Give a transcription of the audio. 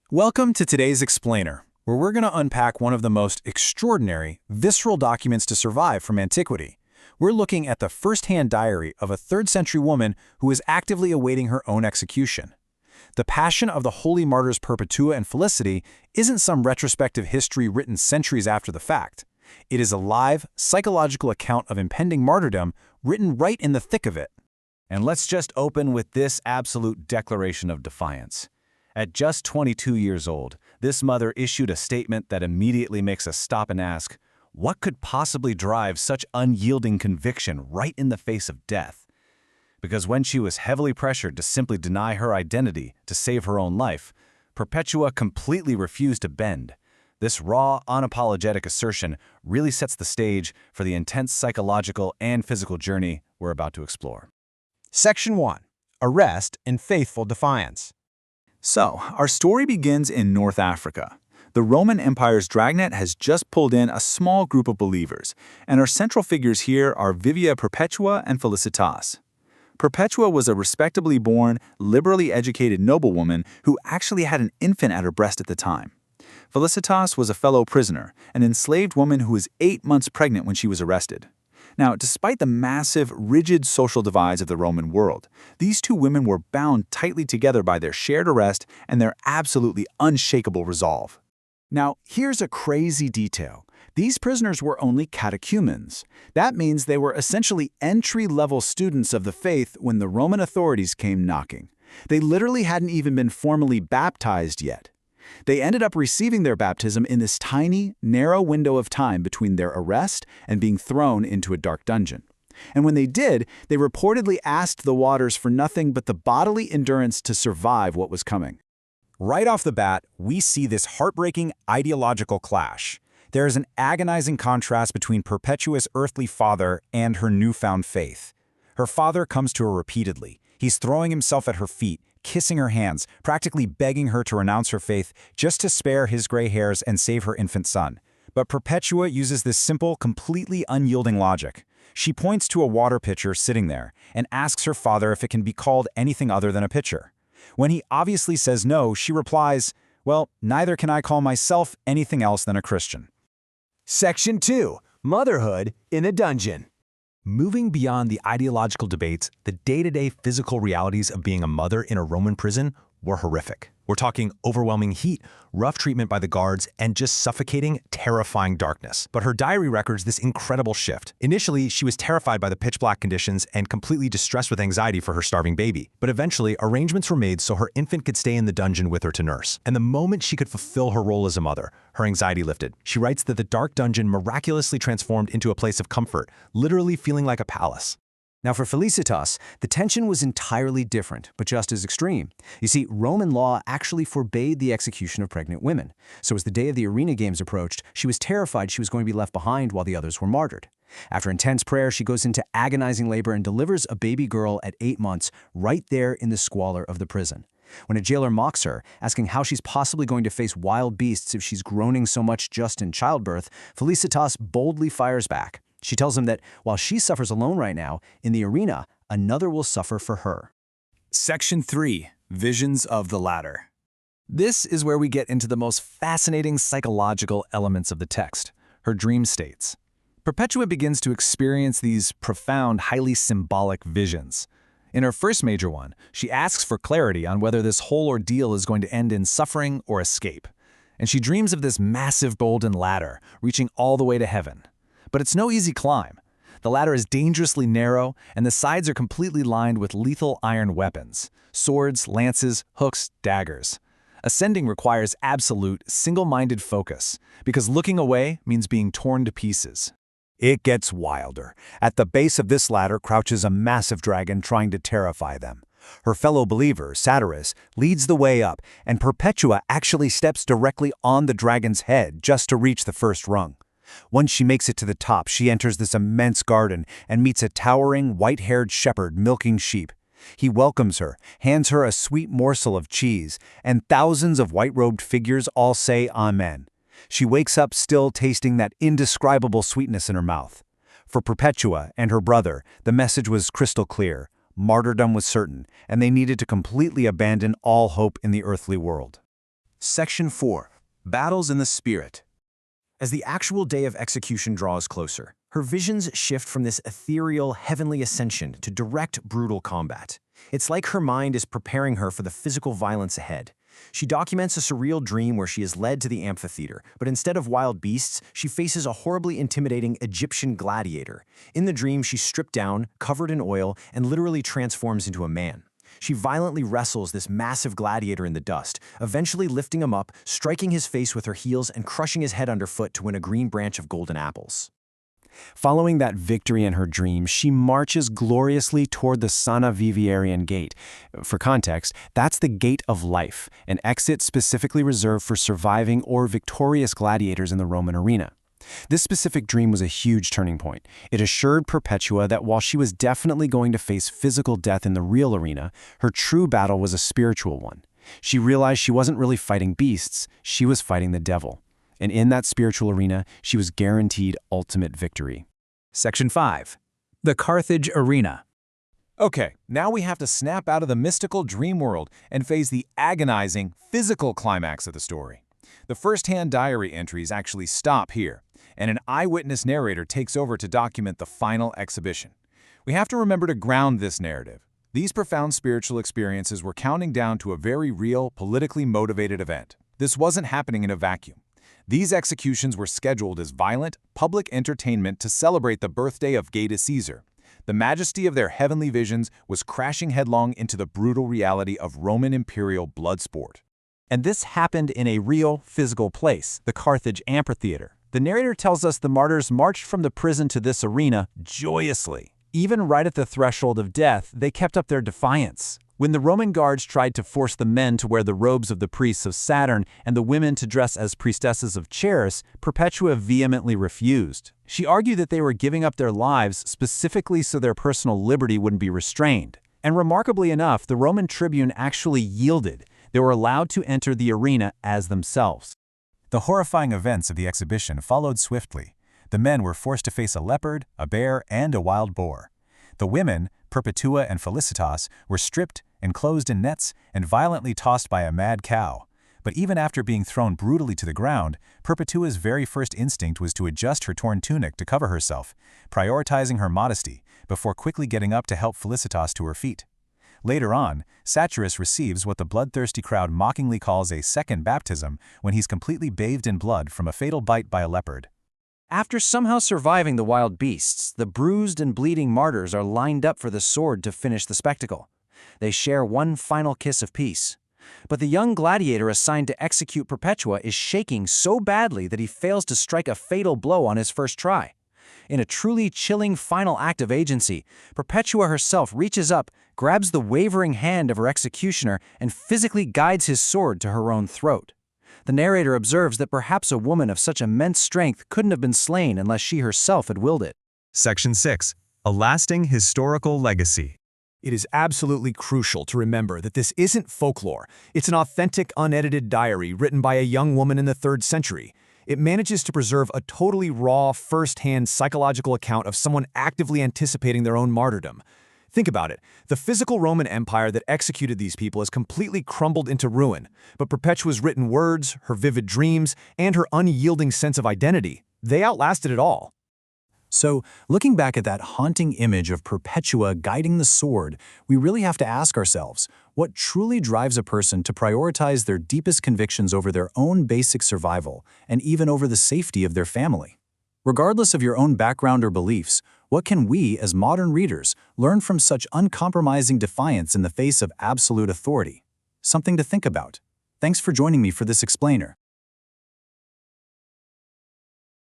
Welcome to today's Explainer, where we're going to unpack one of the most extraordinary, visceral documents to survive from antiquity. We're looking at the first-hand diary of a 3rd-century woman who is actively awaiting her own execution. The passion of the holy martyrs Perpetua and Felicity isn't some retrospective history written centuries after the fact. It is a live, psychological account of impending martyrdom written right in the thick of it. And let's just open with this absolute declaration of defiance. At just 22 years old, this mother issued a statement that immediately makes us stop and ask, what could possibly drive such unyielding conviction right in the face of death? Because when she was heavily pressured to simply deny her identity to save her own life, Perpetua completely refused to bend. This raw, unapologetic assertion really sets the stage for the intense psychological and physical journey we're about to explore. Section 1. Arrest and Faithful Defiance. So, our story begins in North Africa. The Roman Empire's dragnet has just pulled in a small group of believers, and our central figures here are Vivia Perpetua and Felicitas. Perpetua was a respectably born, liberally educated noblewoman who actually had an infant at her breast at the time. Felicitas was a fellow prisoner, an enslaved woman who was 8 months pregnant when she was arrested. Now, despite the massive, rigid social divides of the Roman world, these two women were bound tightly together by their shared arrest and their absolutely unshakable resolve. Now, here's a crazy detail. These prisoners were only catechumens. That means they were essentially entry-level students of the faith when the Roman authorities came knocking. They literally hadn't even been formally baptized yet. They ended up receiving their baptism in this tiny, narrow window of time between their arrest and being thrown into a dark dungeon. And when they did, they reportedly asked the waters for nothing but the bodily endurance to survive what was coming. Right off the bat, we see this heartbreaking ideological clash. There is an agonizing contrast between Perpetua's earthly father and her newfound faith. Her father comes to her repeatedly. He's throwing himself at her feet, kissing her hands, practically begging her to renounce her faith just to spare his gray hairs and save her infant son. But Perpetua uses this simple, completely unyielding logic. She points to a water pitcher sitting there and asks her father if it can be called anything other than a pitcher. When he obviously says no, she replies, "Well, neither can I call myself anything else than a Christian." Section 2. Motherhood in a Dungeon. Moving beyond the ideological debates, the day-to-day physical realities of being a mother in a Roman prison were horrific. We're talking overwhelming heat, rough treatment by the guards, and just suffocating, terrifying darkness. But her diary records this incredible shift. Initially, she was terrified by the pitch-black conditions and completely distressed with anxiety for her starving baby. But eventually, arrangements were made so her infant could stay in the dungeon with her to nurse. And the moment she could fulfill her role as a mother, her anxiety lifted. She writes that the dark dungeon miraculously transformed into a place of comfort, literally feeling like a palace. Now for Felicitas, the tension was entirely different, but just as extreme. You see, Roman law actually forbade the execution of pregnant women. So as the day of the arena games approached, she was terrified she was going to be left behind while the others were martyred. After intense prayer, she goes into agonizing labor and delivers a baby girl at 8 months right there in the squalor of the prison. When a jailer mocks her, asking how she's possibly going to face wild beasts if she's groaning so much just in childbirth, Felicitas boldly fires back. She tells him that while she suffers alone right now, in the arena, another will suffer for her. Section 3. Visions of the Ladder. This is where we get into the most fascinating psychological elements of the text, her dream states. Perpetua begins to experience these profound, highly symbolic visions. In her first major one, she asks for clarity on whether this whole ordeal is going to end in suffering or escape. And she dreams of this massive golden ladder, reaching all the way to heaven. But it's no easy climb. The ladder is dangerously narrow, and the sides are completely lined with lethal iron weapons: swords, lances, hooks, daggers. Ascending requires absolute, single-minded focus, because looking away means being torn to pieces. It gets wilder. At the base of this ladder crouches a massive dragon trying to terrify them. Her fellow believer, Saturus, leads the way up, and Perpetua actually steps directly on the dragon's head just to reach the first rung. Once she makes it to the top, she enters this immense garden and meets a towering, white-haired shepherd milking sheep. He welcomes her, hands her a sweet morsel of cheese, and thousands of white-robed figures all say Amen. She wakes up still tasting that indescribable sweetness in her mouth. For Perpetua and her brother, the message was crystal clear. Martyrdom was certain, and they needed to completely abandon all hope in the earthly world. Section 4. Battles in the Spirit. As the actual day of execution draws closer, her visions shift from this ethereal, heavenly ascension to direct, brutal combat. It's like her mind is preparing her for the physical violence ahead. She documents a surreal dream where she is led to the amphitheater, but instead of wild beasts, she faces a horribly intimidating Egyptian gladiator. In the dream, she's stripped down, covered in oil, and literally transforms into a man. She violently wrestles this massive gladiator in the dust, eventually lifting him up, striking his face with her heels, and crushing his head underfoot to win a green branch of golden apples. Following that victory in her dream, she marches gloriously toward the Sana Viviarian Gate. For context, that's the Gate of Life, an exit specifically reserved for surviving or victorious gladiators in the Roman arena. This specific dream was a huge turning point. It assured Perpetua that while she was definitely going to face physical death in the real arena, her true battle was a spiritual one. She realized she wasn't really fighting beasts, she was fighting the devil. And in that spiritual arena, she was guaranteed ultimate victory. Section 5. The Carthage Arena. Okay, now we have to snap out of the mystical dream world and face the agonizing, physical climax of the story. The first-hand diary entries actually stop here, and an eyewitness narrator takes over to document the final exhibition. We have to remember to ground this narrative. These profound spiritual experiences were counting down to a very real, politically motivated event. This wasn't happening in a vacuum. These executions were scheduled as violent, public entertainment to celebrate the birthday of Gaius Caesar. The majesty of their heavenly visions was crashing headlong into the brutal reality of Roman imperial blood sport. And this happened in a real, physical place, the Carthage amphitheater. The narrator tells us the martyrs marched from the prison to this arena joyously. Even right at the threshold of death, they kept up their defiance. When the Roman guards tried to force the men to wear the robes of the priests of Saturn and the women to dress as priestesses of Ceres, Perpetua vehemently refused. She argued that they were giving up their lives specifically so their personal liberty wouldn't be restrained. And remarkably enough, the Roman tribune actually yielded. They were allowed to enter the arena as themselves. The horrifying events of the exhibition followed swiftly. The men were forced to face a leopard, a bear, and a wild boar. The women, Perpetua and Felicitas, were stripped, enclosed in nets, and violently tossed by a mad cow. But even after being thrown brutally to the ground, Perpetua's very first instinct was to adjust her torn tunic to cover herself, prioritizing her modesty, before quickly getting up to help Felicitas to her feet. Later on, Saturus receives what the bloodthirsty crowd mockingly calls a second baptism when he's completely bathed in blood from a fatal bite by a leopard. After somehow surviving the wild beasts, the bruised and bleeding martyrs are lined up for the sword to finish the spectacle. They share one final kiss of peace. But the young gladiator assigned to execute Perpetua is shaking so badly that he fails to strike a fatal blow on his first try. In a truly chilling final act of agency, Perpetua herself reaches up, grabs the wavering hand of her executioner, and physically guides his sword to her own throat. The narrator observes that perhaps a woman of such immense strength couldn't have been slain unless she herself had willed it. Section 6. A lasting historical legacy. It is absolutely crucial to remember that this isn't folklore. It's an authentic, unedited diary written by a young woman in the 3rd century. It manages to preserve a totally raw, first-hand psychological account of someone actively anticipating their own martyrdom. Think about it. The physical Roman Empire that executed these people has completely crumbled into ruin, but Perpetua's written words, her vivid dreams, and her unyielding sense of identity, they outlasted it all. So, looking back at that haunting image of Perpetua guiding the sword, we really have to ask ourselves, what truly drives a person to prioritize their deepest convictions over their own basic survival, and even over the safety of their family? Regardless of your own background or beliefs, what can we, as modern readers, learn from such uncompromising defiance in the face of absolute authority? Something to think about. Thanks for joining me for this explainer.